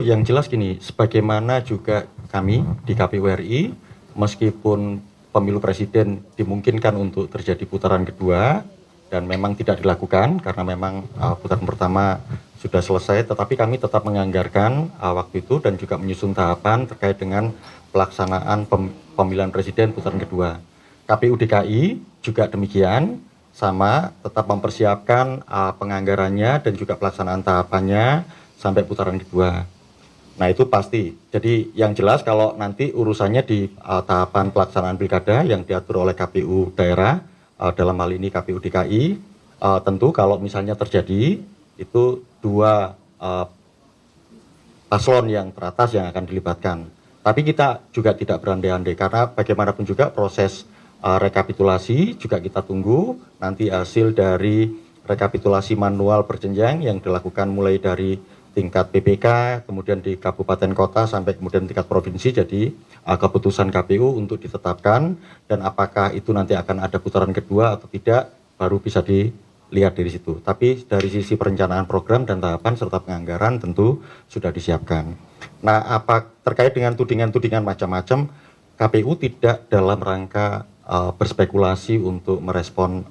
Yang jelas gini, sebagaimana juga kami di KPU RI, meskipun pemilu presiden dimungkinkan untuk terjadi putaran kedua dan memang tidak dilakukan karena memang putaran pertama sudah selesai, tetapi kami tetap menganggarkan waktu itu dan juga menyusun tahapan terkait dengan pelaksanaan pemilihan presiden putaran kedua. KPU DKI juga demikian, sama tetap mempersiapkan penganggarannya dan juga pelaksanaan tahapannya sampai putaran kedua. Nah itu pasti. Jadi yang jelas kalau nanti urusannya di tahapan pelaksanaan pilkada yang diatur oleh KPU daerah, dalam hal ini KPU DKI, tentu kalau misalnya terjadi itu dua paslon yang teratas yang akan dilibatkan. Tapi kita juga tidak berandai-andai karena bagaimanapun juga proses rekapitulasi juga kita tunggu nanti hasil dari rekapitulasi manual berjenjang yang dilakukan mulai dari tingkat PPK, kemudian di kabupaten kota sampai kemudian tingkat provinsi. Jadi keputusan KPU untuk ditetapkan dan apakah itu nanti akan ada putaran kedua atau tidak baru bisa dilihat dari situ. Tapi dari sisi perencanaan program dan tahapan serta penganggaran tentu sudah disiapkan. Nah, apa terkait dengan tudingan-tudingan macam-macam, KPU tidak dalam rangka berspekulasi untuk merespon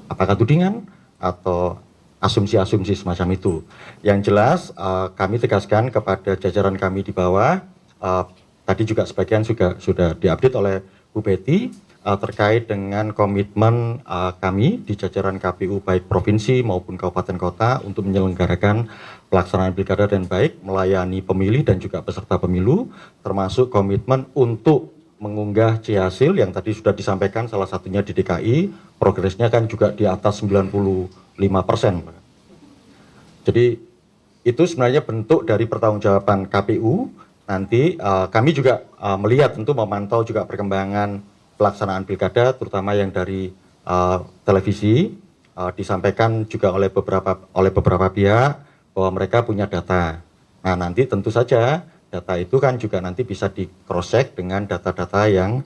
apakah tudingan atau asumsi-asumsi semacam itu. Yang jelas kami tegaskan kepada jajaran kami di bawah, tadi juga sebagian sudah diupdate oleh Bu Betty terkait dengan komitmen kami di jajaran KPU baik provinsi maupun kabupaten kota untuk menyelenggarakan pelaksanaan pilkada dan baik, melayani pemilih dan juga peserta pemilu, termasuk komitmen untuk mengunggah C-hasil yang tadi sudah disampaikan salah satunya di DKI, progresnya kan juga di atas 95%. Jadi itu sebenarnya bentuk dari pertanggungjawaban KPU. Nanti kami juga melihat tentu memantau juga perkembangan pelaksanaan pilkada, terutama yang dari televisi, disampaikan juga oleh beberapa pihak bahwa mereka punya data. Nah nanti tentu saja data itu kan juga nanti bisa di cross check dengan data-data yang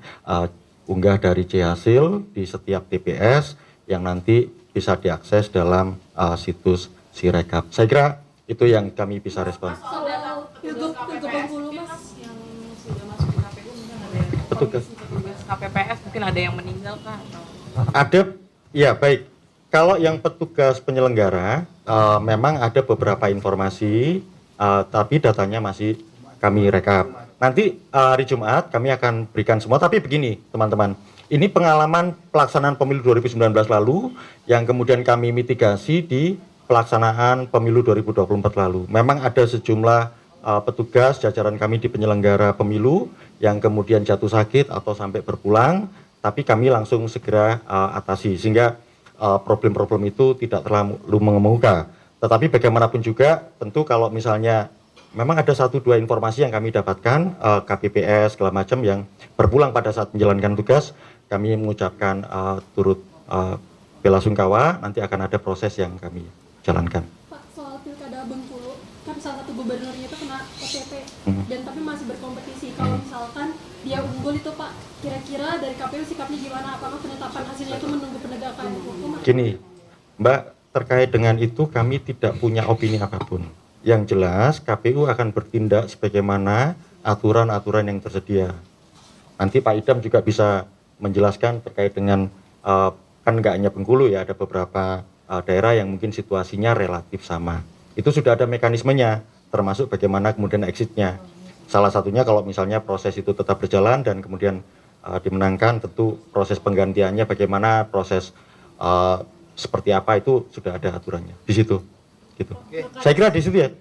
unggah dari C-hasil di setiap TPS yang nanti bisa diakses dalam situs Sirekap. Saya kira itu yang kami bisa respon. Untuk Bengkulu Mas yang sudah masuk ke KPU mungkin ada petugas KPPS mungkin ada yang meninggal kah? Ada, ya baik. Kalau yang petugas penyelenggara memang ada beberapa informasi, tapi datanya masih kami rekap. Nanti hari Jumat kami akan berikan semua, tapi begini teman-teman. Ini pengalaman pelaksanaan pemilu 2019 lalu yang kemudian kami mitigasi di pelaksanaan pemilu 2024 lalu. Memang ada sejumlah petugas jajaran kami di penyelenggara pemilu yang kemudian jatuh sakit atau sampai berpulang, tapi kami langsung segera atasi sehingga problem-problem itu tidak terlalu mengemuka. Tetapi bagaimanapun juga tentu kalau misalnya memang ada satu dua informasi yang kami dapatkan, KPPS segala macam yang berpulang pada saat menjalankan tugas, kami mengucapkan turut bela sungkawa. Nanti akan ada proses yang kami jalankan. Pak, soal pilkada Bengkulu, kan salah satu gubernurnya itu kena OTT, dan tapi masih berkompetisi. Kalau misalkan dia unggul itu Pak, kira-kira dari KPU sikapnya gimana? Apakah penetapan hasilnya itu menunggu penegakan hukum? Gini, Mbak, terkait dengan itu kami tidak punya opini apapun. Yang jelas KPU akan bertindak sebagaimana aturan-aturan yang tersedia. Nanti Pak Idam juga bisa menjelaskan terkait dengan kan nggak hanya Bengkulu ya, ada beberapa daerah yang mungkin situasinya relatif sama. Itu sudah ada mekanismenya, termasuk bagaimana kemudian exitnya. Salah satunya kalau misalnya proses itu tetap berjalan dan kemudian dimenangkan, tentu proses penggantiannya bagaimana, proses seperti apa itu sudah ada aturannya di situ. Gitu. Saya kira di situ ya.